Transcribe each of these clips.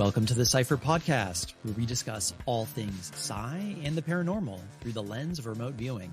Welcome to the Cypher Podcast, where we discuss all things sci and the paranormal through the lens of remote viewing.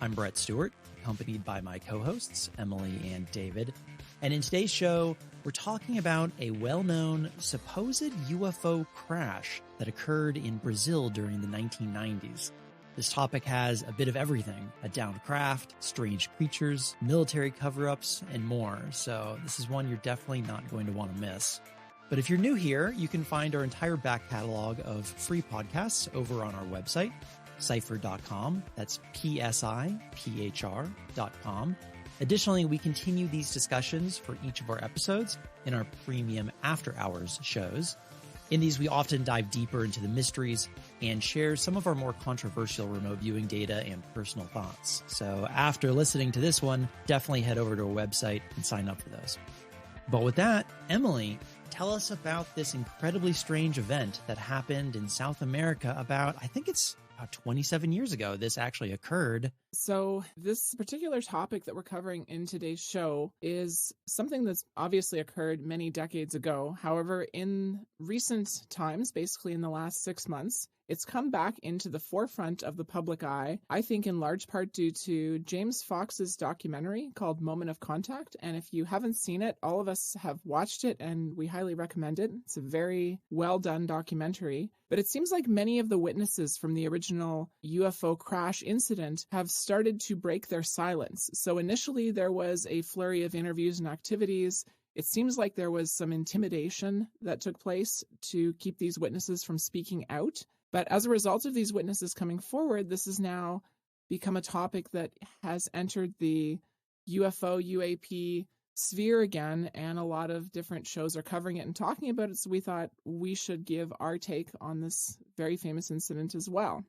I'm Brett Stewart, accompanied by my co-hosts, Emily and David. And in today's show, we're talking about a well-known supposed UFO crash that occurred in Brazil during the 1990s. This topic has a bit of everything: a downed craft, strange creatures, military cover-ups, and more. So this is one you're definitely not going to want to miss. But if you're new here, you can find our entire back catalog of free podcasts over on our website, cypher.com. That's PSIPHR.com. Additionally, we continue these discussions for each of our episodes in our premium after hours shows. In these, we often dive deeper into the mysteries and share some of our more controversial remote viewing data and personal thoughts. So after listening to this one, definitely head over to our website and sign up for those. But with that, Emily, tell us about this incredibly strange event that happened in South America about 27 years ago. This actually occurred. So this particular topic that we're covering in today's show is something that's obviously occurred many decades ago. However, in recent times, basically in the last 6 months, it's come back into the forefront of the public eye, I think in large part due to James Fox's documentary called Moment of Contact. And if you haven't seen it, all of us have watched it and we highly recommend it. It's a very well done documentary. But it seems like many of the witnesses from the original UFO crash incident have started to break their silence. So initially there was a flurry of interviews and activities. It seems like there was some intimidation that took place to keep these witnesses from speaking out. But as a result of these witnesses coming forward, this has now become a topic that has entered the UFO, UAP sphere again, and a lot of different shows are covering it and talking about it. So we thought we should give our take on this very famous incident as well.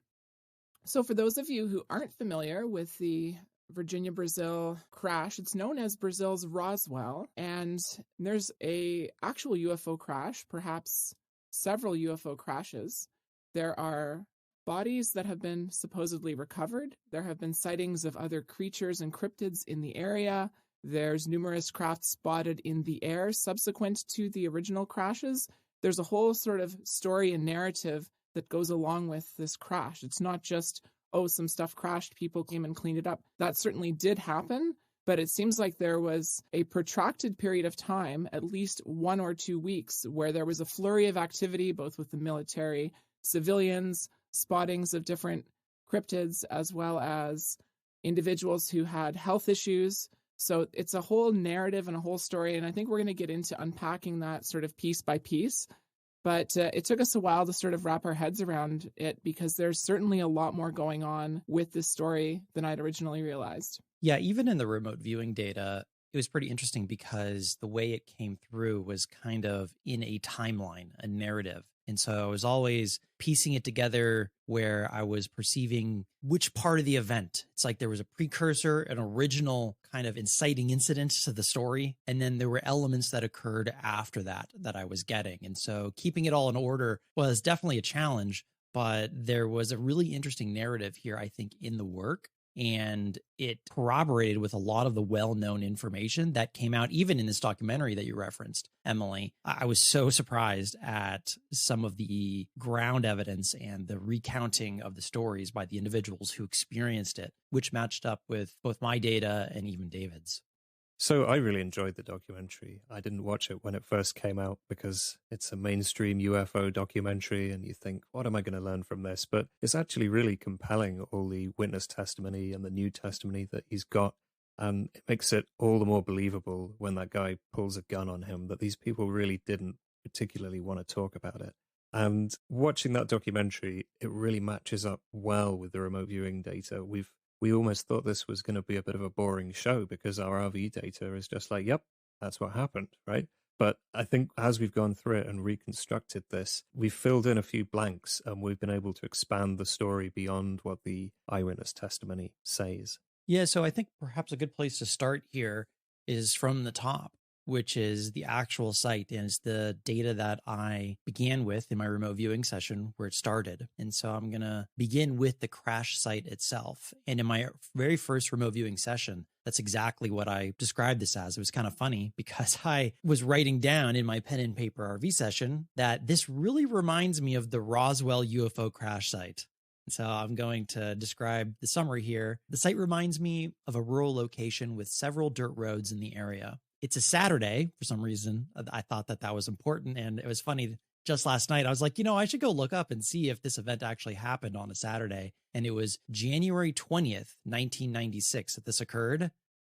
So for those of you who aren't familiar with the Virginia, Brazil crash, it's known as Brazil's Roswell, and there's a actual UFO crash, perhaps several UFO crashes. There are bodies that have been supposedly recovered. There have been sightings of other creatures and cryptids in the area. There's numerous craft spotted in the air subsequent to the original crashes. There's a whole sort of story and narrative that goes along with this crash. It's not just, some stuff crashed, people came and cleaned it up. That certainly did happen, but it seems like there was a protracted period of time, at least 1 or 2 weeks, where there was a flurry of activity, both with the military, civilians, spottings of different cryptids, as well as individuals who had health issues. So it's a whole narrative and a whole story, and I think we're going to get into unpacking that sort of piece by piece. But it took us a while to sort of wrap our heads around it because there's certainly a lot more going on with this story than I'd originally realized. Yeah, even in the remote viewing data, it was pretty interesting because the way it came through was kind of in a timeline, a narrative. And so I was always piecing it together where I was perceiving which part of the event. It's like there was a precursor, an original kind of inciting incident to the story. And then there were elements that occurred after that I was getting. And so keeping it all in order was definitely a challenge, but there was a really interesting narrative here, I think, in the work. And it corroborated with a lot of the well-known information that came out, even in this documentary that you referenced, Emily. I was so surprised at some of the ground evidence and the recounting of the stories by the individuals who experienced it, which matched up with both my data and even David's. So I really enjoyed the documentary. I didn't watch it when it first came out because it's a mainstream UFO documentary and you think, what am I going to learn from this? But it's actually really compelling, all the witness testimony and the new testimony that he's got. And it makes it all the more believable when that guy pulls a gun on him that these people really didn't particularly want to talk about it. And watching that documentary, it really matches up well with the remote viewing data. We almost thought this was going to be a bit of a boring show because our RV data is just like, yep, that's what happened, right? But I think as we've gone through it and reconstructed this, we've filled in a few blanks and we've been able to expand the story beyond what the eyewitness testimony says. Yeah, so I think perhaps a good place to start here is from the top. which is the actual site and is the data that I began with in my remote viewing session where it started. And so I'm going to begin with the crash site itself. And in my very first remote viewing session, that's exactly what I described this as. It was kind of funny because I was writing down in my pen and paper RV session that this really reminds me of the Roswell UFO crash site. So I'm going to describe the summary here. The site reminds me of a rural location with several dirt roads in the area. It's a Saturday. For some reason, I thought that was important. And it was funny. Just last night, I was like, I should go look up and see if this event actually happened on a Saturday. And it was January 20th, 1996 that this occurred,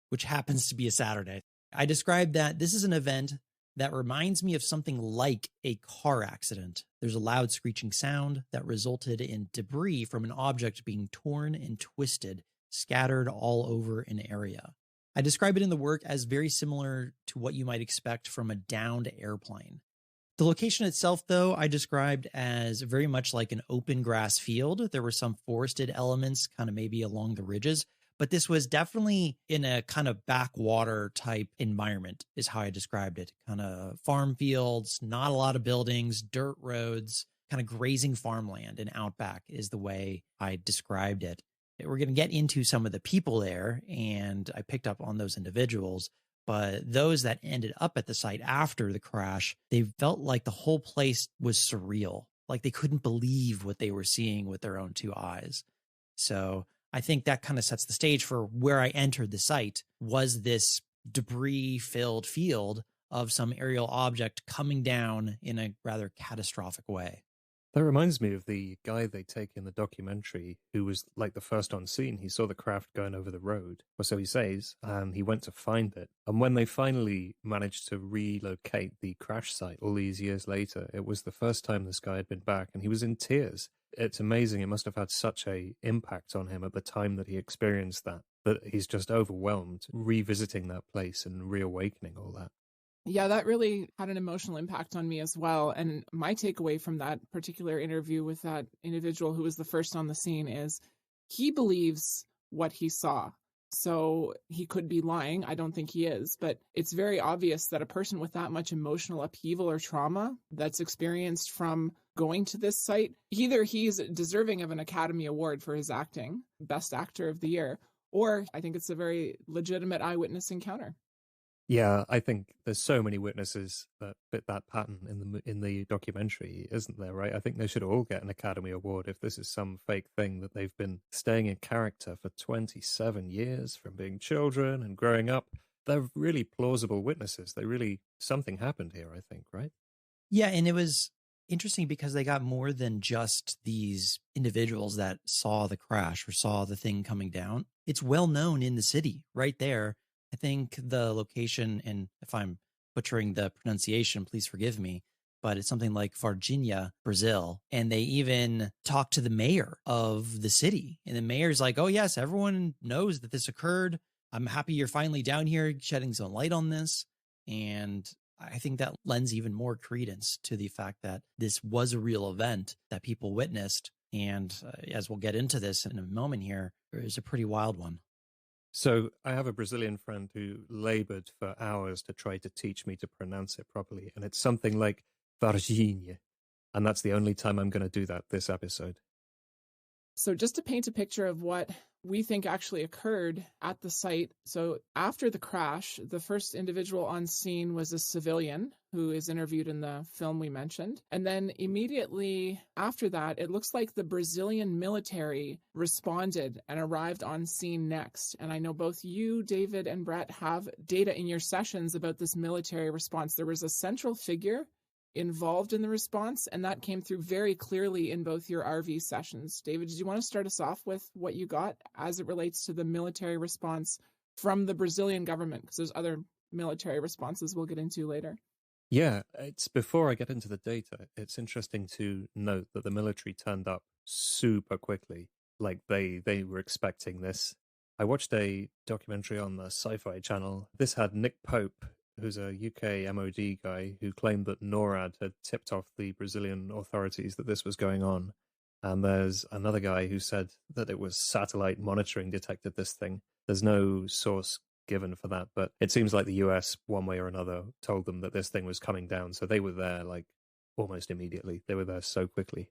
which happens to be a Saturday. I described that this is an event that reminds me of something like a car accident. There's a loud screeching sound that resulted in debris from an object being torn and twisted, scattered all over an area. I describe it in the work as very similar to what you might expect from a downed airplane. The location itself, though, I described as very much like an open grass field. There were some forested elements kind of maybe along the ridges, but this was definitely in a kind of backwater type environment is how I described it. Kind of farm fields, not a lot of buildings, dirt roads, kind of grazing farmland and outback is the way I described it. We're going to get into some of the people there, and I picked up on those individuals. But those that ended up at the site after the crash, they felt like the whole place was surreal. Like they couldn't believe what they were seeing with their own two eyes. So I think that kind of sets the stage for where I entered the site. Was this debris-filled field of some aerial object coming down in a rather catastrophic way? That reminds me of the guy they take in the documentary who was like the first on scene. He saw the craft going over the road, or so he says, and he went to find it. And when they finally managed to relocate the crash site all these years later, it was the first time this guy had been back, and he was in tears. It's amazing. It must have had such a impact on him at the time that he experienced that he's just overwhelmed revisiting that place and reawakening all that. Yeah, that really had an emotional impact on me as well. And my takeaway from that particular interview with that individual who was the first on the scene is he believes what he saw. So he could be lying. I don't think he is, but it's very obvious that a person with that much emotional upheaval or trauma that's experienced from going to this site, either he's deserving of an Academy Award for his acting, Best Actor of the Year, or I think it's a very legitimate eyewitness encounter. Yeah, I think there's so many witnesses that fit that pattern in the documentary, isn't there, right? I think they should all get an Academy Award if this is some fake thing that they've been staying in character for 27 years from being children and growing up. They're really plausible witnesses. Something happened here, I think, right? Yeah, and it was interesting because they got more than just these individuals that saw the crash or saw the thing coming down. It's well known in the city right there. I think the location, and if I'm butchering the pronunciation, please forgive me, but it's something like Varginha, Brazil. And they even talked to the mayor of the city. And the mayor's like, oh, yes, everyone knows that this occurred. I'm happy you're finally down here shedding some light on this. And I think that lends even more credence to the fact that this was a real event that people witnessed. And as we'll get into this in a moment here, it was a pretty wild one. So I have a Brazilian friend who labored for hours to try to teach me to pronounce it properly. And it's something like varginha. And that's the only time I'm going to do that this episode. So just to paint a picture of what we think actually occurred at the site. So after the crash, the first individual on scene was a civilian who is interviewed in the film we mentioned. And then immediately after that, it looks like the Brazilian military responded and arrived on scene next. And I know both you, David, and Brett have data in your sessions about this military response. There was a central figure involved in the response, and that came through very clearly in both your RV sessions. David, did you want to start us off with what you got as it relates to the military response from the Brazilian government? Because there's other military responses we'll get into later. Yeah, it's before I get into the data, it's interesting to note that the military turned up super quickly. Like they were expecting this. I watched a documentary on the Sci-Fi Channel. This had Nick Pope, who's a UK MOD guy, who claimed that NORAD had tipped off the Brazilian authorities that this was going on. And there's another guy who said that it was satellite monitoring detected this thing. There's no source given for that. But it seems like the US, one way or another, told them that this thing was coming down. So they were there like almost immediately. They were there so quickly.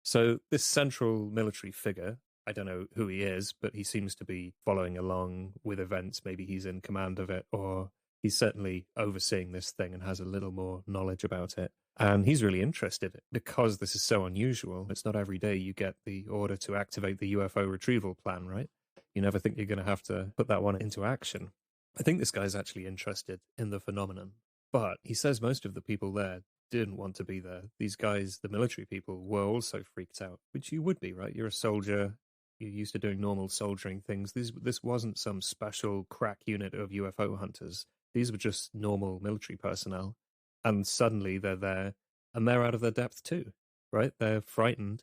So this central military figure, I don't know who he is, but he seems to be following along with events. Maybe he's in command of it, or he's certainly overseeing this thing and has a little more knowledge about it. And he's really interested because this is so unusual. It's not every day you get the order to activate the UFO retrieval plan, right? You never think you're going to have to put that one into action. I think this guy's actually interested in the phenomenon, but he says most of the people there didn't want to be there. These guys, the military people, were also freaked out, which you would be, right? You're a soldier. You're used to doing normal soldiering things. This wasn't some special crack unit of UFO hunters. These were just normal military personnel. And suddenly they're there and they're out of their depth too, right? They're frightened.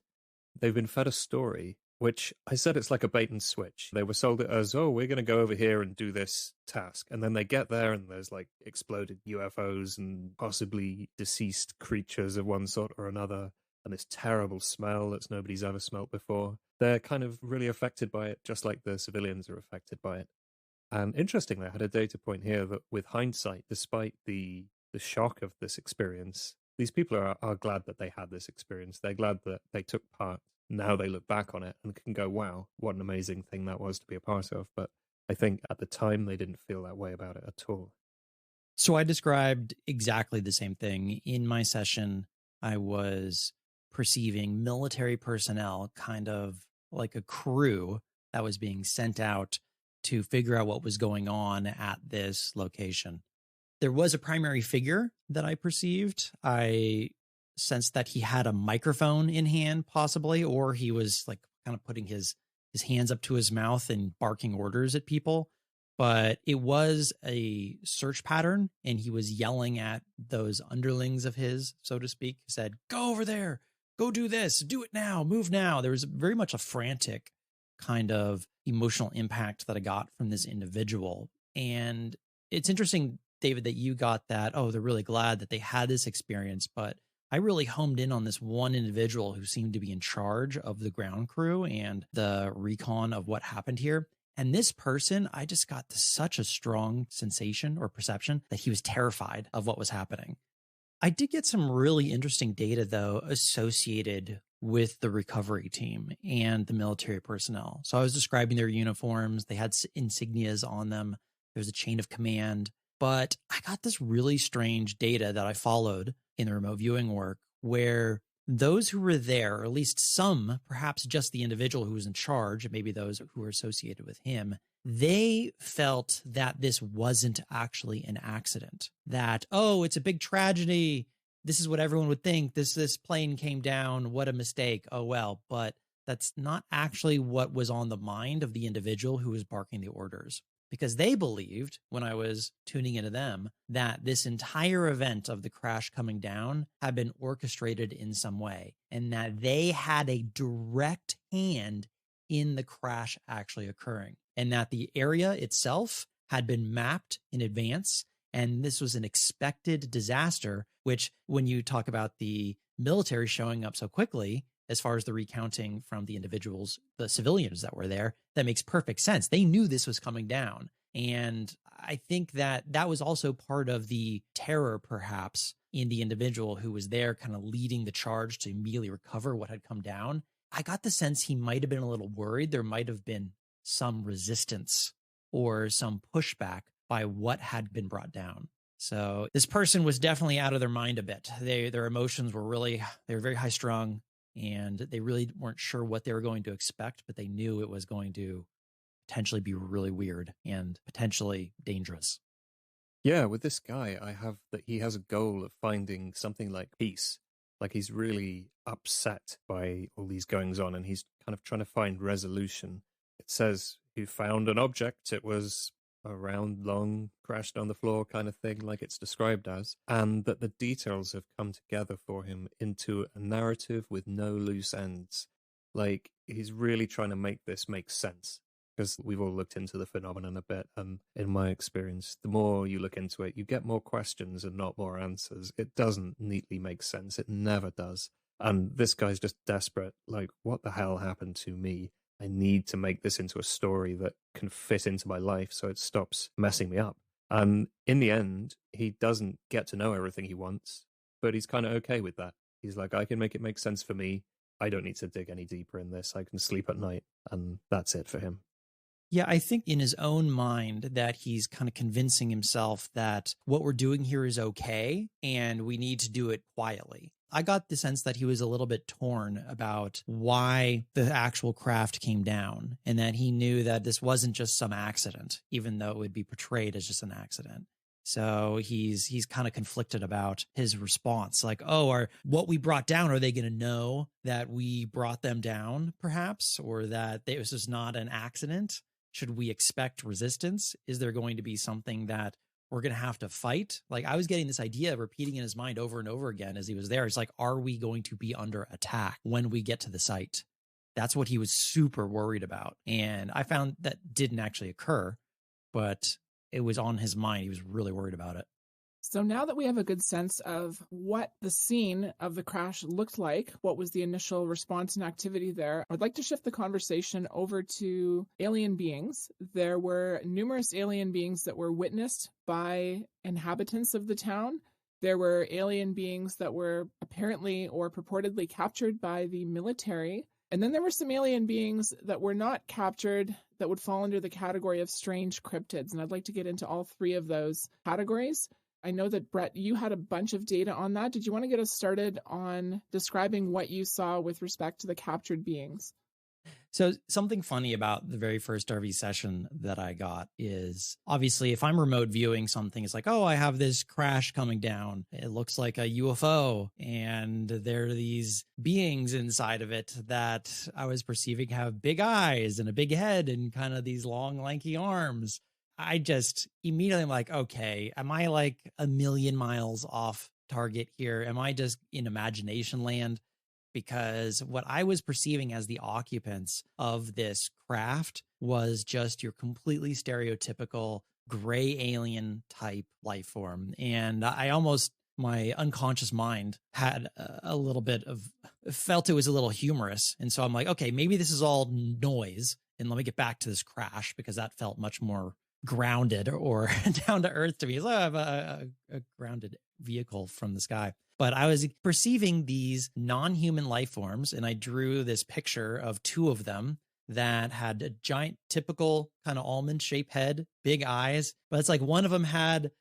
They've been fed a story, which I said it's like a bait and switch. They were sold it as, oh, we're going to go over here and do this task. And then they get there and there's like exploded UFOs and possibly deceased creatures of one sort or another. And this terrible smell that nobody's ever smelt before. They're kind of really affected by it, just like the civilians are affected by it. And interestingly, I had a data point here that with hindsight, despite the shock of this experience, these people are glad that they had this experience. They're glad that they took part. Now they look back on it and can go, wow, what an amazing thing that was to be a part of. But I think at the time they didn't feel that way about it at all. So I described exactly the same thing. In my session, I was perceiving military personnel kind of like a crew that was being sent out to figure out what was going on at this location. There was a primary figure that I perceived. I sensed that he had a microphone in hand, possibly, or he was like kind of putting his hands up to his mouth and barking orders at people. But it was a search pattern, and he was yelling at those underlings of his, so to speak. He said, go over there, go do this, do it now, move now. There was very much a frantic kind of emotional impact that I got from this individual. And it's interesting, David, that you got that, oh, they're really glad that they had this experience. But I really homed in on this one individual who seemed to be in charge of the ground crew and the recon of what happened here. And this person, I just got such a strong sensation or perception that he was terrified of what was happening. I did get some really interesting data, though, associated with the recovery team and the military personnel. So I was describing their uniforms. They had insignias on them. There was a chain of command. But I got this really strange data that I followed in the remote viewing work where those who were there, or at least some, perhaps just the individual who was in charge, maybe those who were associated with him, they felt that this wasn't actually an accident. That, oh, it's a big tragedy. This is what everyone would think. This plane came down. What a mistake. Oh, well. But that's not actually what was on the mind of the individual who was barking the orders. Because they believed, when I was tuning into them, that this entire event of the crash coming down had been orchestrated in some way, and that they had a direct hand in the crash actually occurring, and that the area itself had been mapped in advance, and this was an expected disaster, which when you talk about the military showing up so quickly, as far as the recounting from the individuals, the civilians that were there, that makes perfect sense. They knew this was coming down. And I think that that was also part of the terror, perhaps, in the individual who was there kind of leading the charge to immediately recover what had come down. I got the sense he might have been a little worried. There might have been some resistance or some pushback by what had been brought down. So this person was definitely out of their mind a bit. Their emotions were they were very high strung. And they really weren't sure what they were going to expect, but they knew it was going to potentially be really weird and potentially dangerous. Yeah, with this guy, I have that he has a goal of finding something like peace. Like he's really upset by all these goings on and he's kind of trying to find resolution. It says he found an object. It was a round, long, crashed on the floor kind of thing, like it's described as, and that the details have come together for him into a narrative with no loose ends. Like, he's really trying to make this make sense, because we've all looked into the phenomenon a bit, and in my experience, the more you look into it, you get more questions and not more answers. It doesn't neatly make sense. It never does. And this guy's just desperate, like, what the hell happened to me? I need to make this into a story that can fit into my life so it stops messing me up. And in the end, he doesn't get to know everything he wants, but he's kind of okay with that. He's like, I can make it make sense for me. I don't need to dig any deeper in this. I can sleep at night, and that's it for him. Yeah, I think in his own mind that he's kind of convincing himself that what we're doing here is okay and we need to do it quietly. I got the sense that he was a little bit torn about why the actual craft came down, and that he knew that this wasn't just some accident, even though it would be portrayed as just an accident. So he's kind of conflicted about his response. Like, oh, what we brought down, are they going to know that we brought them down, perhaps, or that this was not an accident? Should we expect resistance? Is there going to be something that we're going to have to fight? Like, I was getting this idea repeating in his mind over and over again as he was there. It's like, are we going to be under attack when we get to the site? That's what he was super worried about. And I found that didn't actually occur, but it was on his mind. He was really worried about it. So now that we have a good sense of what the scene of the crash looked like, what was the initial response and activity there, I'd like to shift the conversation over to alien beings. There were numerous alien beings that were witnessed by inhabitants of the town. There were alien beings that were apparently or purportedly captured by the military. And then there were some alien beings that were not captured that would fall under the category of strange cryptids. And I'd like to get into all three of those categories. I know that, Brett, you had a bunch of data on that. Did you want to get us started on describing what you saw with respect to the captured beings? So something funny about the very first RV session that I got is, obviously, if I'm remote viewing something, it's like, oh, I have this crash coming down. It looks like a UFO, and there are these beings inside of it that I was perceiving have big eyes and a big head and kind of these long, lanky arms. I just immediately am like, okay, am I like a million miles off target here? Am I just in imagination land? Because what I was perceiving as the occupants of this craft was just your completely stereotypical gray alien type life form. And my unconscious mind had a little bit of, felt it was a little humorous. And so I'm like, okay, maybe this is all noise. And let me get back to this crash, because that felt much more grounded or down to earth to me. So I have a grounded vehicle from the sky. But I was perceiving these non-human life forms, and I drew this picture of two of them that had a giant, typical kind of almond-shaped head, big eyes. But it's like one of them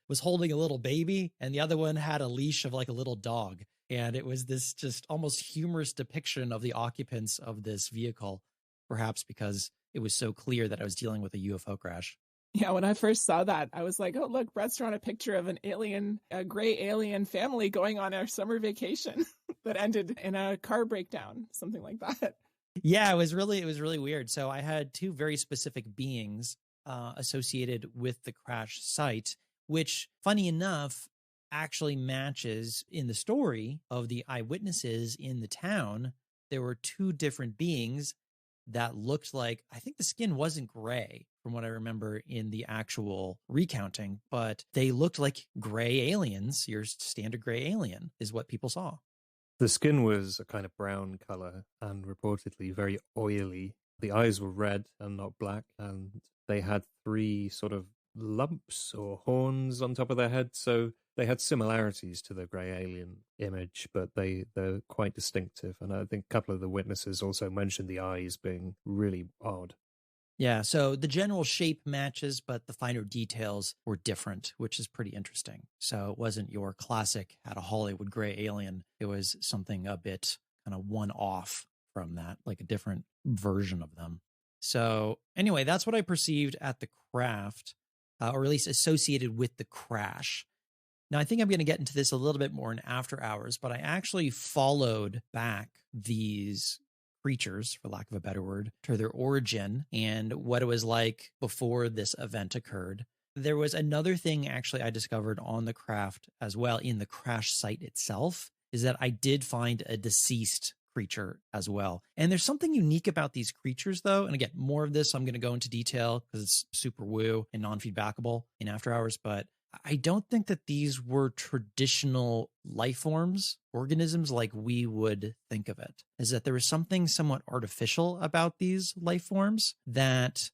was holding a little baby, and the other one had a leash of like a little dog. And it was this just almost humorous depiction of the occupants of this vehicle, perhaps because it was so clear that I was dealing with a UFO crash. Yeah, when I first saw that, I was like, oh, look, Brett's drawn a picture of a gray alien family going on a summer vacation that ended in a car breakdown, something like that. Yeah, it was really weird. So I had two very specific beings associated with the crash site, which, funny enough, actually matches in the story of the eyewitnesses in the town. There were two different beings that looked like, I think the skin wasn't gray from what I remember in the actual recounting, but they looked like gray aliens. Your standard gray alien is what people saw. The skin was a kind of brown color and reportedly very oily. The eyes were red and not black, and they had three sort of lumps or horns on top of their head. So they had similarities to the grey alien image, but they're quite distinctive. And I think a couple of the witnesses also mentioned the eyes being really odd. Yeah, so the general shape matches, but the finer details were different, which is pretty interesting. So it wasn't your classic had a Hollywood gray alien. It was something a bit kind of one-off from that, like a different version of them. So anyway, that's what I perceived at the craft, or at least associated with the crash. Now, I think I'm going to get into this a little bit more in after hours, but I actually followed back these creatures, for lack of a better word, to their origin and what it was like before this event occurred. There was another thing actually I discovered on the craft as well, in the crash site itself, is that I did find a deceased creature as well. And there's something unique about these creatures, though. And again, more of this I'm going to go into detail because it's super woo and non-feedbackable in after hours. But I don't think that these were traditional life forms, organisms like we would think of it. Is that there was something somewhat artificial about these life forms that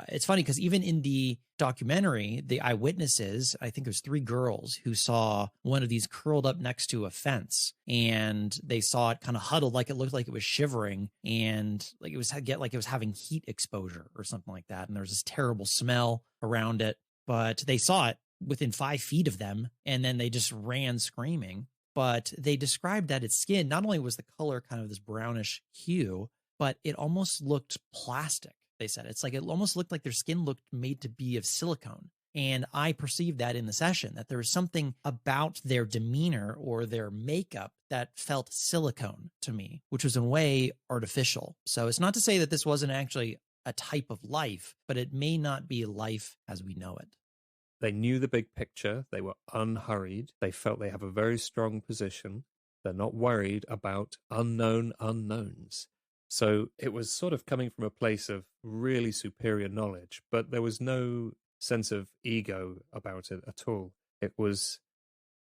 it's funny because even in the documentary, the eyewitnesses, I think it was 3 girls who saw one of these curled up next to a fence, and they saw it kind of huddled, like it looked like it was shivering, and like it was having heat exposure or something like that. And there was this terrible smell around it, but they saw it within 5 feet of them, and then they just ran screaming. But they described that its skin, not only was the color kind of this brownish hue, but it almost looked plastic. They said it's like it almost looked like their skin looked made to be of silicone. And I perceived that in the session, that there was something about their demeanor or their makeup that felt silicone to me, which was in a way artificial. So it's not to say that this wasn't actually a type of life, but it may not be life as we know it. They knew the big picture. They were unhurried. They felt they have a very strong position. They're not worried about unknown unknowns. So it was sort of coming from a place of really superior knowledge, but there was no sense of ego about it at all. It was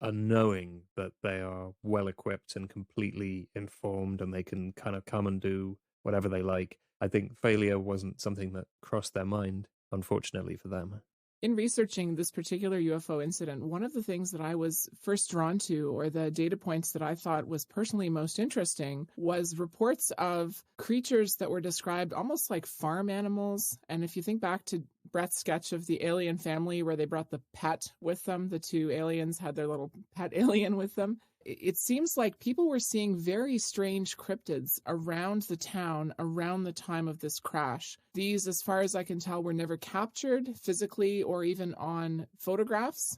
a knowing that they are well equipped and completely informed, and they can kind of come and do whatever they like. I think failure wasn't something that crossed their mind, unfortunately for them. In researching this particular UFO incident, one of the things that I was first drawn to, or the data points that I thought was personally most interesting, was reports of creatures that were described almost like farm animals. And if you think back to Brett's sketch of the alien family where they brought the pet with them, the 2 aliens had their little pet alien with them. It seems like people were seeing very strange cryptids around the town around the time of this crash. These, as far as I can tell, were never captured physically or even on photographs.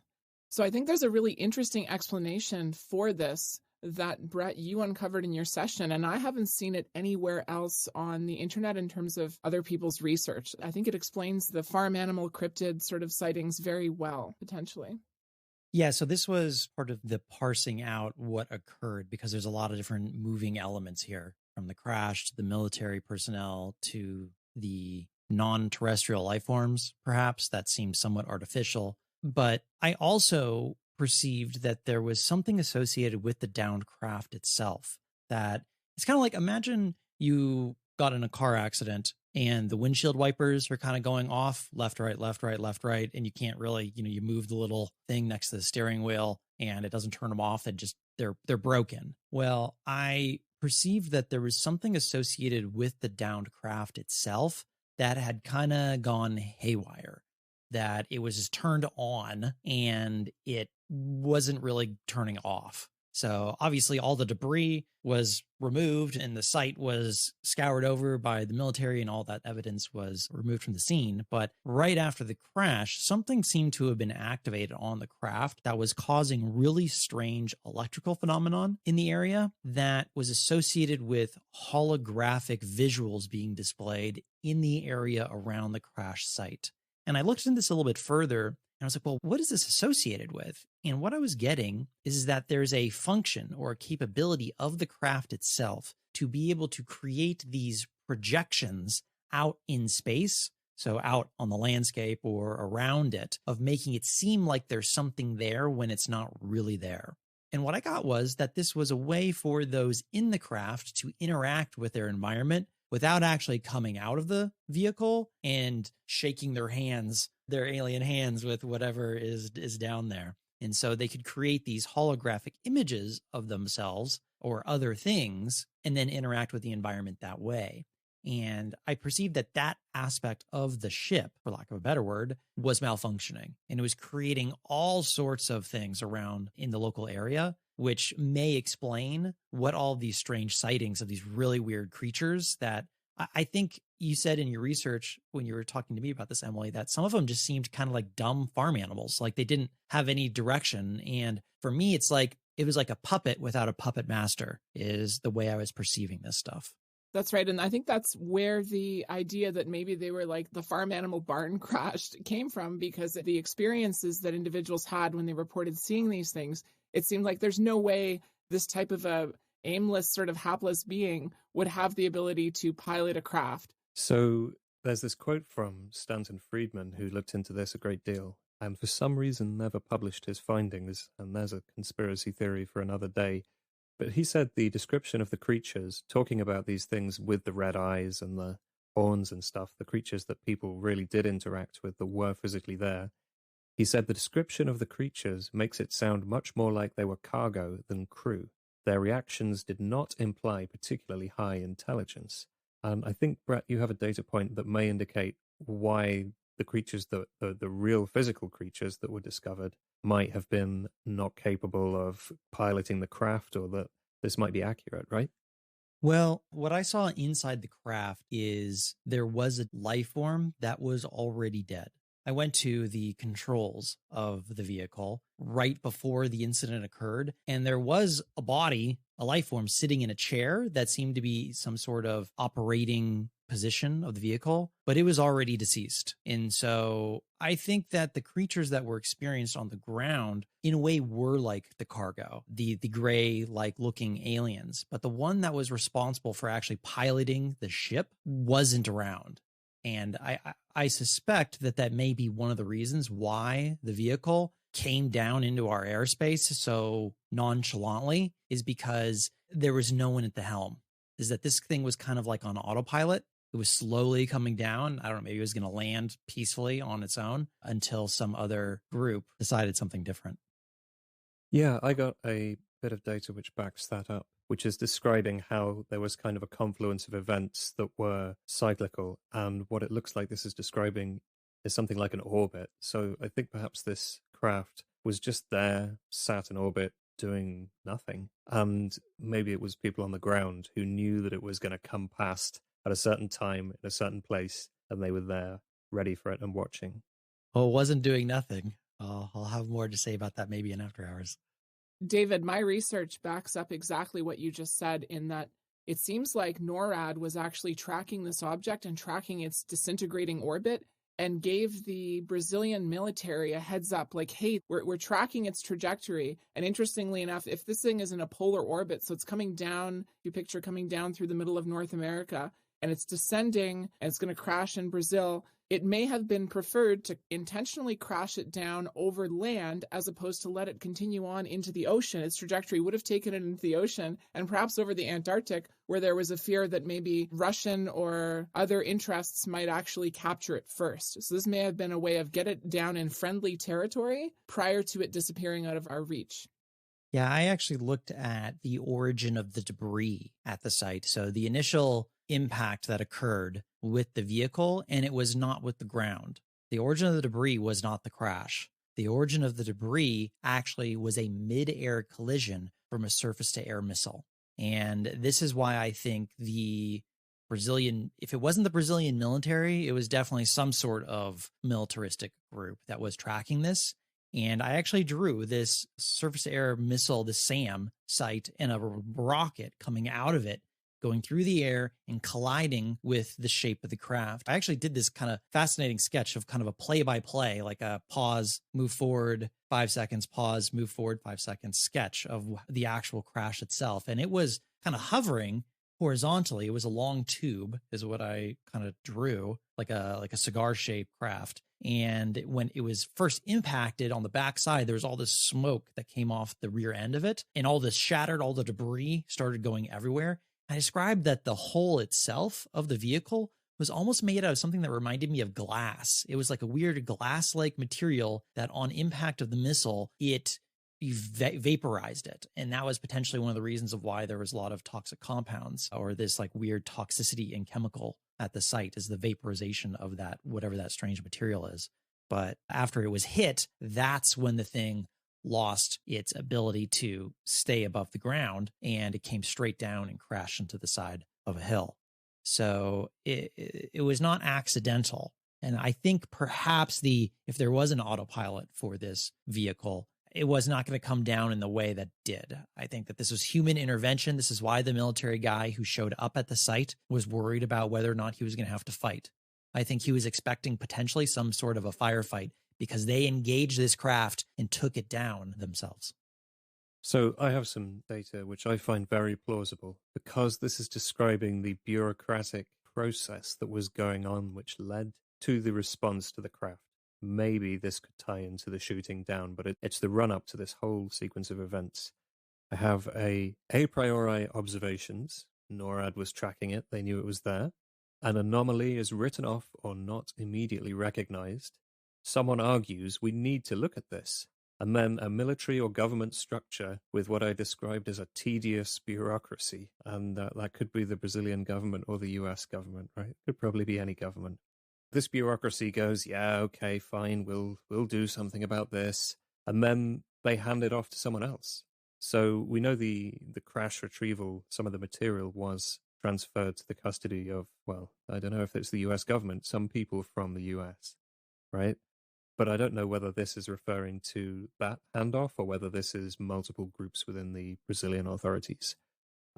So I think there's a really interesting explanation for this that, Brett, you uncovered in your session, and I haven't seen it anywhere else on the internet in terms of other people's research. I think it explains the farm animal cryptid sort of sightings very well, potentially. Yeah, so this was part of the parsing out what occurred, because there's a lot of different moving elements here, from the crash to the military personnel to the non-terrestrial life forms, perhaps, that seemed somewhat artificial. But I also perceived that there was something associated with the downed craft itself, that it's kind of like, imagine you got in a car accident and the windshield wipers are kind of going off left, right, left, right, left, right. And you can't really, you move the little thing next to the steering wheel and it doesn't turn them off. They're broken. Well, I perceived that there was something associated with the downed craft itself that had kind of gone haywire, that it was just turned on and it wasn't really turning off. So obviously all the debris was removed and the site was scoured over by the military and all that evidence was removed from the scene. But right after the crash, something seemed to have been activated on the craft that was causing really strange electrical phenomenon in the area that was associated with holographic visuals being displayed in the area around the crash site. And I looked into this a little bit further. And I was like, well, what is this associated with? And what I was getting is that there's a function or a capability of the craft itself to be able to create these projections out in space, so out on the landscape or around it, of making it seem like there's something there when it's not really there. And what I got was that this was a way for those in the craft to interact with their environment without actually coming out of the vehicle and shaking their hands, their alien hands, with whatever is down there. And so they could create these holographic images of themselves or other things and then interact with the environment that way. And I perceived that that aspect of the ship, for lack of a better word, was malfunctioning. And it was creating all sorts of things around in the local area, which may explain what all these strange sightings of these really weird creatures that I think you said in your research when you were talking to me about this, Emily, that some of them just seemed kind of like dumb farm animals, like they didn't have any direction. And for me, it's like it was like a puppet without a puppet master is the way I was perceiving this stuff. That's right. And I think that's where the idea that maybe they were like the farm animal barn crashed came from, because the experiences that individuals had when they reported seeing these things, it seemed like there's no way this type of a aimless, sort of hapless being would have the ability to pilot a craft. So there's this quote from Stanton Friedman, who looked into this a great deal. and for some reason never published his findings, and there's a conspiracy theory for another day. But he said the description of the creatures, talking about these things with the red eyes and the horns and stuff, the creatures that people really did interact with that were physically there, he said the description of the creatures makes it sound much more like they were cargo than crew. Their reactions did not imply particularly high intelligence. And I think, Brett, you have a data point that may indicate why the creatures, the real physical creatures that were discovered, might have been not capable of piloting the craft, or that this might be accurate, right? Well, what I saw inside the craft is there was a life form that was already dead. I went to the controls of the vehicle right before the incident occurred, and there was a body, a life form, sitting in a chair that seemed to be some sort of operating position of the vehicle, but it was already deceased. And so I think that the creatures that were experienced on the ground in a way were like the cargo, the gray like looking aliens, but the one that was responsible for actually piloting the ship wasn't around. And I suspect that that may be one of the reasons why the vehicle came down into our airspace so nonchalantly, is because there was no one at the helm. Is that this thing was kind of like on autopilot. It was slowly coming down. I don't know, maybe it was going to land peacefully on its own until some other group decided something different. Yeah, I got a bit of data which backs that up, which is describing how there was kind of a confluence of events that were cyclical, and what it looks like this is describing is something like an orbit. So I think perhaps this craft was just there, sat in orbit, doing nothing, and maybe it was people on the ground who knew that it was going to come past at a certain time in a certain place, and they were there ready for it and watching. Well, it wasn't doing nothing. I'll have more to say about that maybe in after hours. David, my research backs up exactly what you just said, in that it seems like NORAD was actually tracking this object and tracking its disintegrating orbit, and gave the Brazilian military a heads up, like, hey, we're tracking its trajectory. And interestingly enough, if this thing is in a polar orbit, so it's coming down, you picture coming down through the middle of North America, and it's descending and it's going to crash in Brazil, it may have been preferred to intentionally crash it down over land as opposed to let it continue on into the ocean. Its trajectory would have taken it into the ocean and perhaps over the Antarctic, where there was a fear that maybe Russian or other interests might actually capture it first. So this may have been a way of get it down in friendly territory prior to it disappearing out of our reach. Yeah, I actually looked at the origin of the debris at the site. So the initial impact that occurred with the vehicle, and it was not with the ground. The origin of the debris was not the crash. The origin of the debris actually was a mid-air collision from a surface-to-air missile. And this is why I think the Brazilian, if it wasn't the Brazilian military, it was definitely some sort of militaristic group that was tracking this. And I actually drew this surface-to-air missile, the SAM site, and a rocket coming out of it, going through the air and colliding with the shape of the craft. I actually did this kind of fascinating sketch of kind of a play-by-play, like a pause, move forward 5 seconds, pause, move forward 5 seconds sketch of the actual crash itself. And it was kind of hovering horizontally. It was a long tube is what I kind of drew, like a cigar-shaped craft. And when it was first impacted on the backside, there was all this smoke that came off the rear end of it, and all this shattered, all the debris started going everywhere. I described that the hull itself of the vehicle was almost made out of something that reminded me of glass. It was like a weird glass-like material that on impact of the missile, it vaporized it. And that was potentially one of the reasons of why there was a lot of toxic compounds, or this like weird toxicity and chemical at the site, is the vaporization of that, whatever that strange material is. But after it was hit, that's when the thing lost its ability to stay above the ground, and it came straight down and crashed into the side of a hill. So it was not accidental. And I think perhaps if there was an autopilot for this vehicle, it was not going to come down in the way that did. I think that this was human intervention. This is why the military guy who showed up at the site was worried about whether or not he was going to have to fight. I think he was expecting potentially some sort of a firefight, because they engaged this craft and took it down themselves. So I have some data which I find very plausible, because this is describing the bureaucratic process that was going on which led to the response to the craft. maybe this could tie into the shooting down, but it's the run up to this whole sequence of events. I have a priori observations. NORAD was tracking it. They knew it was there. An anomaly is written off or not immediately recognized. Someone argues we need to look at this. And then a military or government structure with what I described as a tedious bureaucracy. And that could be the Brazilian government or the US government, right? It could probably be any government. This bureaucracy goes, yeah, okay, fine, we'll do something about this. And then they hand it off to someone else. So we know the crash retrieval, some of the material was transferred to the custody of, well, I don't know if it's the US government, some people from the US, right? But I don't know whether this is referring to that handoff or whether this is multiple groups within the Brazilian authorities.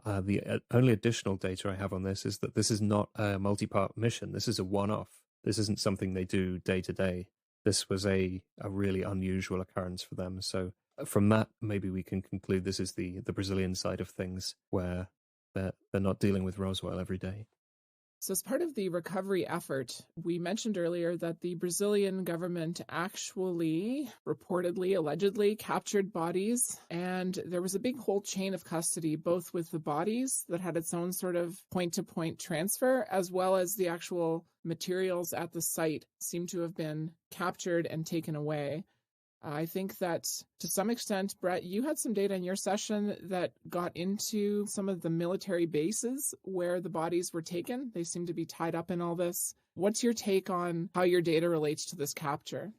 The only additional data I have on this is that this is not a multi-part mission. This is a one-off. This isn't something they do day to day. This was a really unusual occurrence for them. So from that, maybe we can conclude this is the Brazilian side of things, where they're not dealing with Roswell every day. So as part of the recovery effort, we mentioned earlier that the Brazilian government actually, reportedly, allegedly captured bodies, and there was a big whole chain of custody, both with the bodies that had its own sort of point-to-point transfer, as well as the actual materials at the site seem to have been captured and taken away. I think that to some extent, Brett, you had some data in your session that got into some of the military bases where the bodies were taken. They seem to be tied up in all this. What's your take on how your data relates to this capture?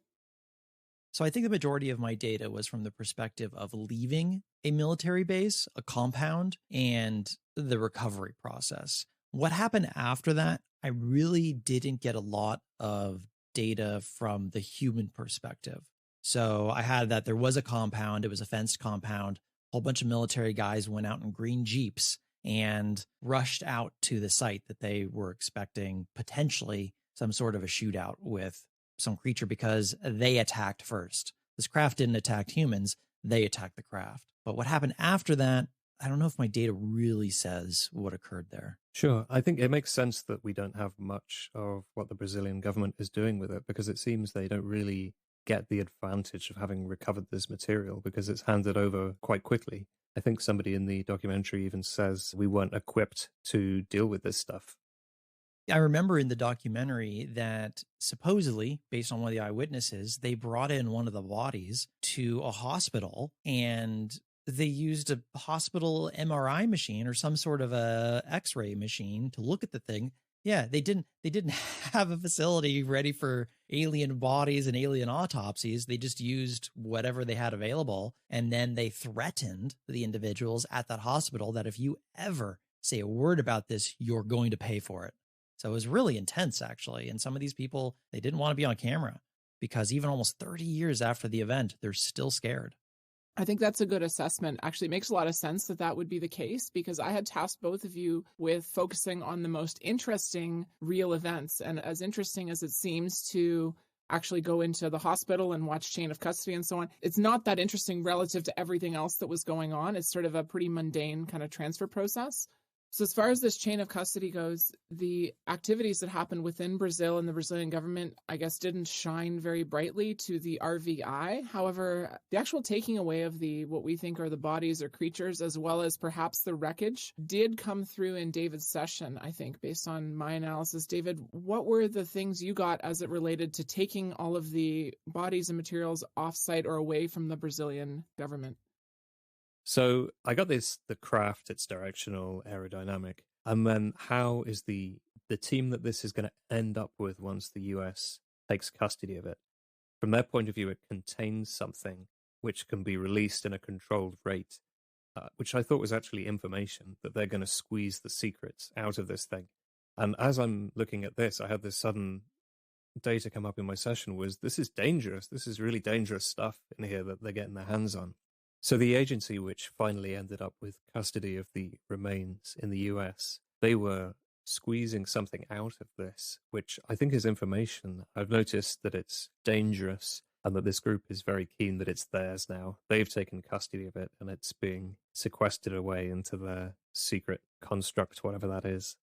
So I think the majority of my data was from the perspective of leaving a military base, a compound, and the recovery process. What happened after that, I really didn't get a lot of data from the human perspective. So I had that there was a compound, it was a fenced compound, a whole bunch of military guys went out in green Jeeps and rushed out to the site that they were expecting potentially some sort of a shootout with some creature because they attacked first. This craft didn't attack humans, they attacked the craft. But what happened after that, I don't know if my data really says what occurred there. Sure. I think it makes sense that we don't have much of what the Brazilian government is doing with it, because it seems they don't really get the advantage of having recovered this material because it's handed over quite quickly. I think somebody in the documentary even says we weren't equipped to deal with this stuff. I remember in the documentary that supposedly, based on one of the eyewitnesses, they brought in one of the bodies to a hospital and they used a hospital MRI machine or some sort of a X-ray machine to look at the thing. Yeah, they didn't have a facility ready for alien bodies and alien autopsies. They just used whatever they had available. And then they threatened the individuals at that hospital that if you ever say a word about this, you're going to pay for it. So it was really intense, actually. And some of these people, they didn't want to be on camera because even almost 30 years after the event, they're still scared. I think that's a good assessment. Actually, it makes a lot of sense that that would be the case because I had tasked both of you with focusing on the most interesting real events. And as interesting as it seems to actually go into the hospital and watch chain of custody and so on, it's not that interesting relative to everything else that was going on. It's sort of a pretty mundane kind of transfer process. So as far as this chain of custody goes, the activities that happened within Brazil and the Brazilian government, I guess, didn't shine very brightly to the RVI. However, the actual taking away of what we think are the bodies or creatures, as well as perhaps the wreckage, did come through in David's session, I think, based on my analysis. David, what were the things you got as it related to taking all of the bodies and materials off-site or away from the Brazilian government? So I got the craft, it's directional, aerodynamic. And then how is the team that this is going to end up with once the US takes custody of it? From their point of view, it contains something which can be released in a controlled rate, which I thought was actually information that they're going to squeeze the secrets out of this thing. And as I'm looking at this, I had this sudden data come up in my session was, this is dangerous. This is really dangerous stuff in here that they're getting their hands on. So the agency which finally ended up with custody of the remains in the US, they were squeezing something out of this, which I think is information. I've noticed that it's dangerous and that this group is very keen that it's theirs now. They've taken custody of it and it's being sequestered away into their secret construct, whatever that is.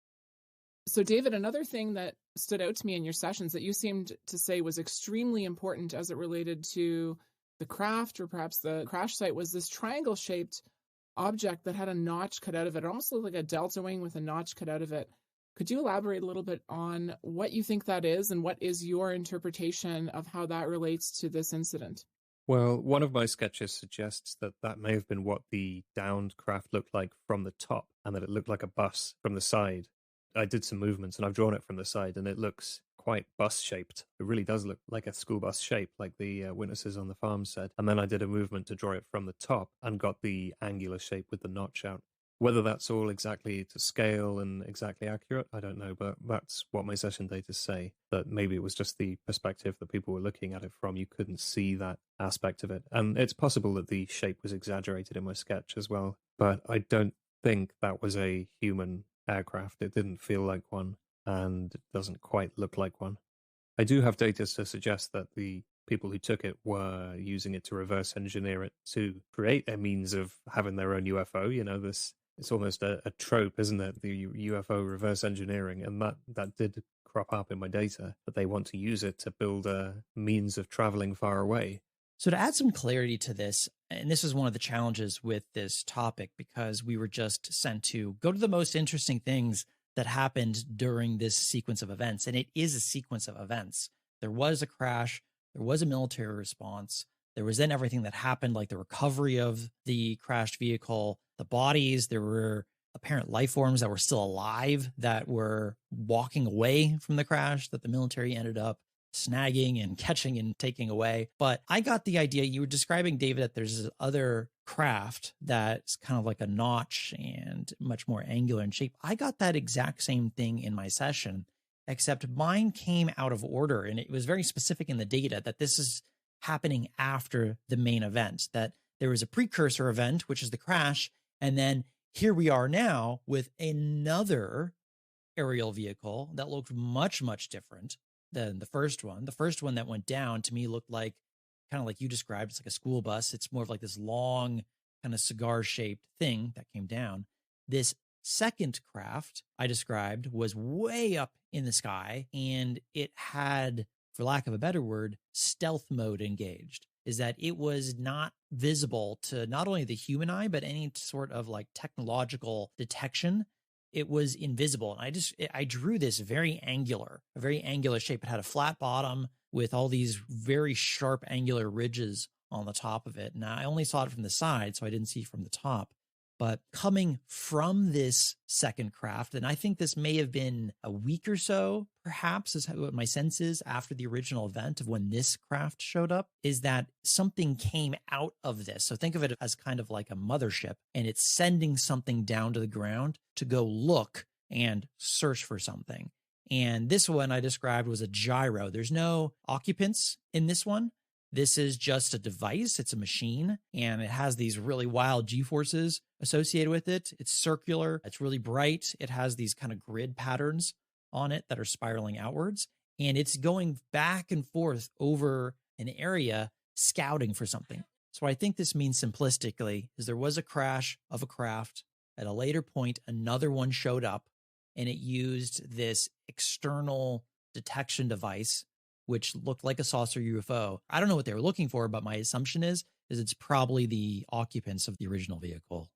So, David, another thing that stood out to me in your sessions that you seemed to say was extremely important as it related to the craft or perhaps the crash site was this triangle-shaped object that had a notch cut out of it. It almost looked like a delta wing with a notch cut out of it. Could you elaborate a little bit on what you think that is and what is your interpretation of how that relates to this incident? Well, one of my sketches suggests that that may have been what the downed craft looked like from the top and that it looked like a bus from the side. I did some movements and I've drawn it from the side and it looks quite bus shaped. It really does look like a school bus shape, like the witnesses on the farm said. And then I did a movement to draw it from the top and got the angular shape with the notch out. Whether that's all exactly to scale and exactly accurate, I don't know, but that's what my session data say, that maybe it was just the perspective that people were looking at it from. You couldn't see that aspect of it. And it's possible that the shape was exaggerated in my sketch as well, but I don't think that was a human aircraft. It didn't feel like one, and it doesn't quite look like one. I do have data to suggest that the people who took it were using it to reverse engineer it to create a means of having their own UFO. You know, it's almost a trope, isn't it? The UFO reverse engineering, and that did crop up in my data, that they want to use it to build a means of traveling far away. So to add some clarity to this, and this is one of the challenges with this topic, because we were just sent to go to the most interesting things that happened during this sequence of events. And it is a sequence of events. There was a crash, there was a military response, there was then everything that happened, like the recovery of the crashed vehicle, the bodies, there were apparent life forms that were still alive that were walking away from the crash that the military ended up snagging and catching and taking away. But I got the idea, you were describing, David, that there's this other craft that's kind of like a notch and much more angular in shape. I got that exact same thing in my session, except mine came out of order. And it was very specific in the data that this is happening after the main event, that there was a precursor event, which is the crash. And then here we are now with another aerial vehicle that looked much, much different than the first one. The first one that went down to me looked like, kind of like you described, it's like a school bus. It's more of like this long kind of cigar shaped thing that came down. This second craft I described was way up in the sky, and it had, for lack of a better word, stealth mode engaged. Is that it was not visible to not only the human eye, but any sort of like technological detection. It was invisible. And I drew this a very angular shape. It had a flat bottom with all these very sharp angular ridges on the top of it. Now I only saw it from the side, so I didn't see from the top. But coming from this second craft, and I think this may have been a week or so, perhaps, is what my sense is after the original event of when this craft showed up, is that something came out of this. So think of it as kind of like a mothership, and it's sending something down to the ground to go look and search for something. And this one I described was a gyro. There's no occupants in this one. This is just a device. It's a machine, and it has these really wild G-forces associated with it. It's circular. It's really bright. It has these kind of grid patterns on it that are spiraling outwards, and it's going back and forth over an area scouting for something. So I think this means simplistically is there was a crash of a craft. At a later point, another one showed up, and it used this external detection device which looked like a saucer UFO. I don't know what they were looking for, but my assumption is it's probably the occupants of the original vehicle.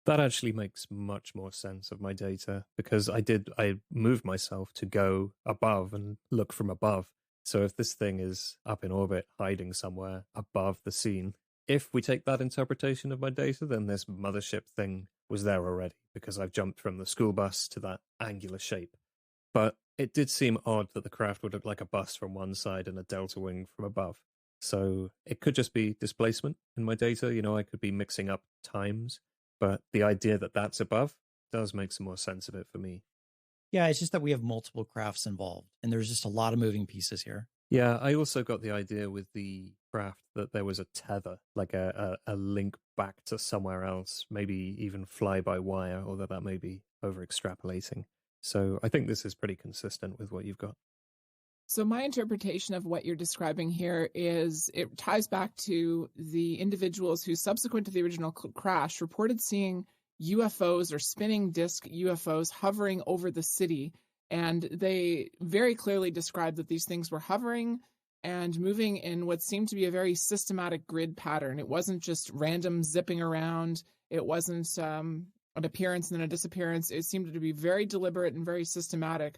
That actually makes much more sense of my data, because I moved myself to go above and look from above. So if this thing is up in orbit, hiding somewhere above the scene, if we take that interpretation of my data, then this mothership thing was there already, because I've jumped from the school bus to that angular shape. But it did seem odd that the craft would look like a bus from one side and a delta wing from above. So it could just be displacement in my data. You know, I could be mixing up times, but the idea that that's above does make some more sense of it for me. Yeah, it's just that we have multiple crafts involved, and there's just a lot of moving pieces here. Yeah, I also got the idea with the craft that there was a tether, like a link back to somewhere else, maybe even fly by wire, although that may be over extrapolating. So I think this is pretty consistent with what you've got. So my interpretation of what you're describing here is it ties back to the individuals who, subsequent to the original crash, reported seeing UFOs or spinning disc UFOs hovering over the city And they very clearly described that these things were hovering and moving in what seemed to be a very systematic grid pattern. It wasn't just random zipping around. It wasn't an appearance and then a disappearance. It seemed to be very deliberate and very systematic,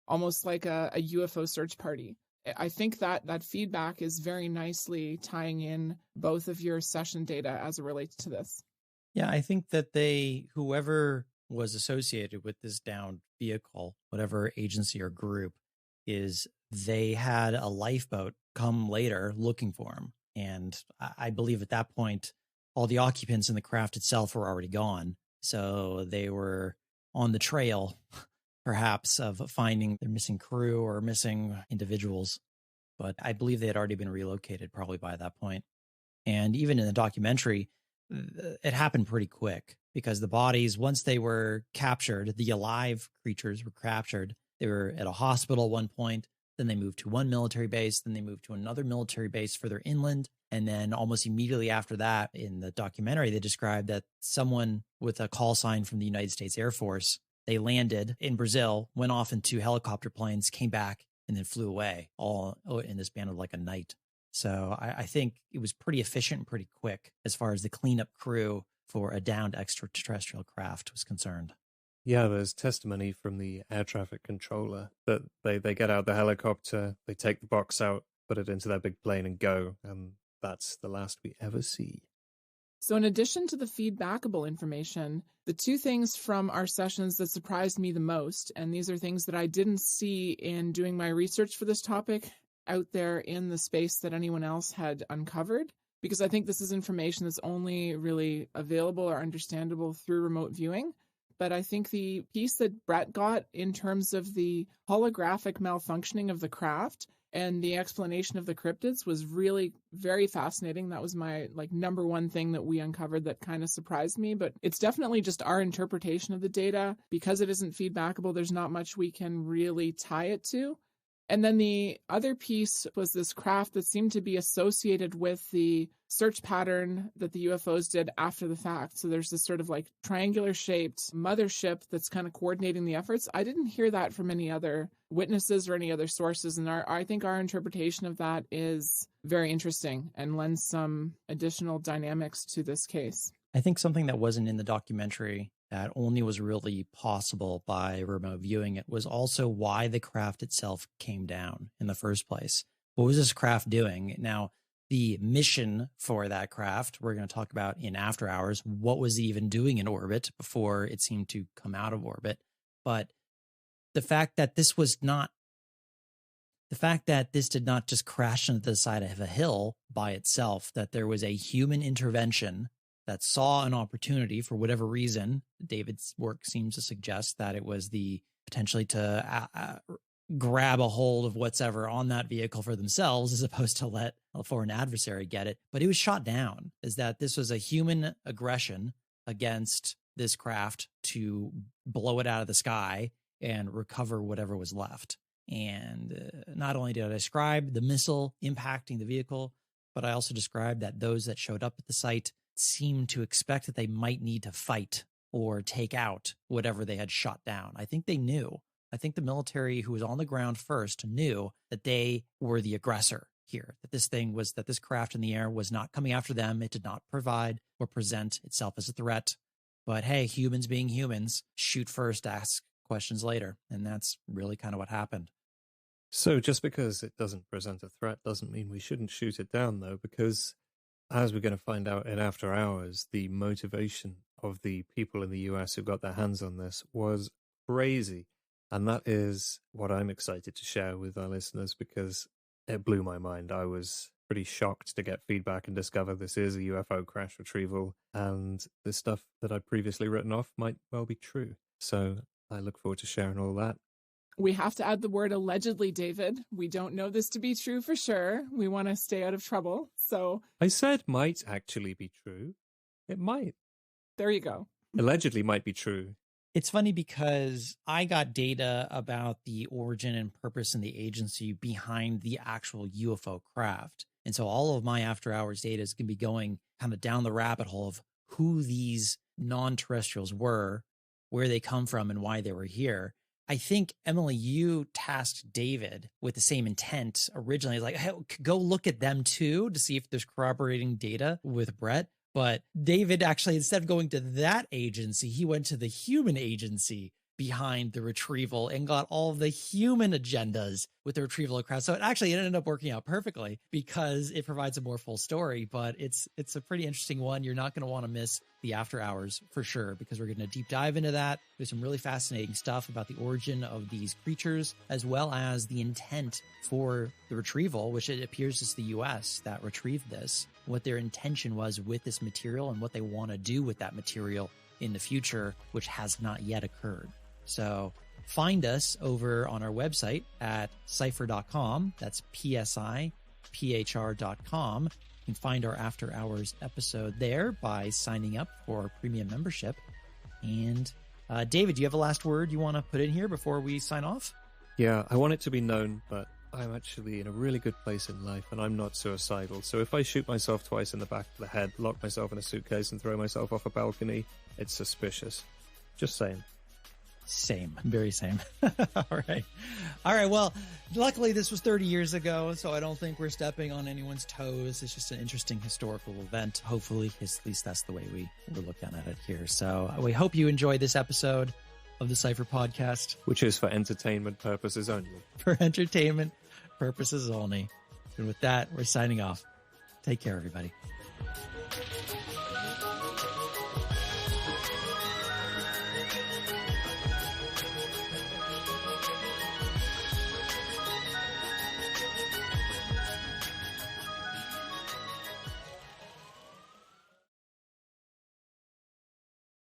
almost like a UFO search party. I think that feedback is very nicely tying in both of your session data as it relates to this. Yeah, I think that whoever was associated with this downed vehicle, whatever agency or group, they had a lifeboat come later looking for him. And I believe at that point, all the occupants in the craft itself were already gone. So they were on the trail, perhaps, of finding their missing crew or missing individuals. But I believe they had already been relocated probably by that point. And even in the documentary, it happened pretty quick because the bodies, once they were captured, the alive creatures were captured. They were at a hospital at one point. Then they moved to one military base. Then they moved to another military base further inland. And then almost immediately after that, in the documentary, they described that someone with a call sign from the United States Air Force, they landed in Brazil, went off in 2 helicopter planes, came back, and then flew away, all in the span of like a night. So I think it was pretty efficient and pretty quick as far as the cleanup crew for a downed extraterrestrial craft was concerned. Yeah, there's testimony from the air traffic controller that they get out the helicopter, they take the box out, put it into their big plane and go. And that's the last we ever see. So in addition to the feedbackable information, the 2 things from our sessions that surprised me the most, and these are things that I didn't see in doing my research for this topic out there in the space that anyone else had uncovered, because I think this is information that's only really available or understandable through remote viewing. But I think the piece that Brett got in terms of the holographic malfunctioning of the craft and the explanation of the cryptids was really very fascinating. That was my number one thing that we uncovered that kind of surprised me. But it's definitely just our interpretation of the data. Because it isn't feedbackable, there's not much we can really tie it to. And then the other piece was this craft that seemed to be associated with the search pattern that the UFOs did after the fact. So there's this sort of triangular shaped mothership that's kind of coordinating the efforts. I didn't hear that from any other witnesses or any other sources. And I think our interpretation of that is very interesting and lends some additional dynamics to this case. I think something that wasn't in the documentary that only was really possible by remote viewing it was also why the craft itself came down in the first place. What was this craft doing? Now, the mission for that craft, we're going to talk about in After Hours. What was it even doing in orbit before it seemed to come out of orbit? But the fact that this did not just crash into the side of a hill by itself, that there was a human intervention that saw an opportunity for whatever reason. David's work seems to suggest that it was the potentially to grab a hold of whatever on that vehicle for themselves as opposed to let a foreign adversary get it. But it was shot down. Is that this was a human aggression against this craft to blow it out of the sky and recover whatever was left. And not only did I describe the missile impacting the vehicle, but I also described that those that showed up at the site seemed to expect that they might need to fight or take out whatever they had shot down. I think they knew. I think the military who was on the ground first knew that they were the aggressor here, that this craft in the air was not coming after them. It did not provide or present itself as a threat. But hey, humans being humans, shoot first, ask questions later. And that's really kind of what happened. So just because it doesn't present a threat doesn't mean we shouldn't shoot it down, though, because as we're going to find out in After Hours, the motivation of the people in the US who got their hands on this was crazy. And that is what I'm excited to share with our listeners because it blew my mind. I was pretty shocked to get feedback and discover this is a UFO crash retrieval, and the stuff that I'd previously written off might well be true. So I look forward to sharing all that. We have to add the word allegedly, David. We don't know this to be true for sure. We want to stay out of trouble. So I said might actually be true. It might. There you go. Allegedly might be true. It's funny because I got data about the origin and purpose and the agency behind the actual UFO craft. And so all of my After Hours data is going to be going kind of down the rabbit hole of who these non-terrestrials were, where they come from, and why they were here. I think, Emily, you tasked David with the same intent originally, like, hey, go look at them too to see if there's corroborating data with Brett. But David actually, instead of going to that agency, he went to the human agency behind the retrieval and got all the human agendas with the retrieval across. So it ended up working out perfectly because it provides a more full story, but it's a pretty interesting one. You're not going to want to miss the after hours for sure, because we're going to deep dive into that. There's some really fascinating stuff about the origin of these creatures, as well as the intent for the retrieval, which it appears is the US that retrieved this, what their intention was with this material and what they want to do with that material in the future, which has not yet occurred. So find us over on our website at cipher.com. That's PSIPHR.com. You can find our After Hours episode there by signing up for our premium membership. And David, do you have a last word you want to put in here before we sign off? Yeah, I want it to be known, but I'm actually in a really good place in life and I'm not suicidal. So if I shoot myself twice in the back of the head, lock myself in a suitcase and throw myself off a balcony, it's suspicious. Just saying. Same, very same. All right. Well, luckily this was 30 years ago, so I don't think we're stepping on anyone's toes. It's just an interesting historical event. Hopefully, at least that's the way we're looking at it here. So we hope you enjoyed this episode of the Cypher Podcast. Which is for entertainment purposes only. For entertainment purposes only. And with that, we're signing off. Take care, everybody.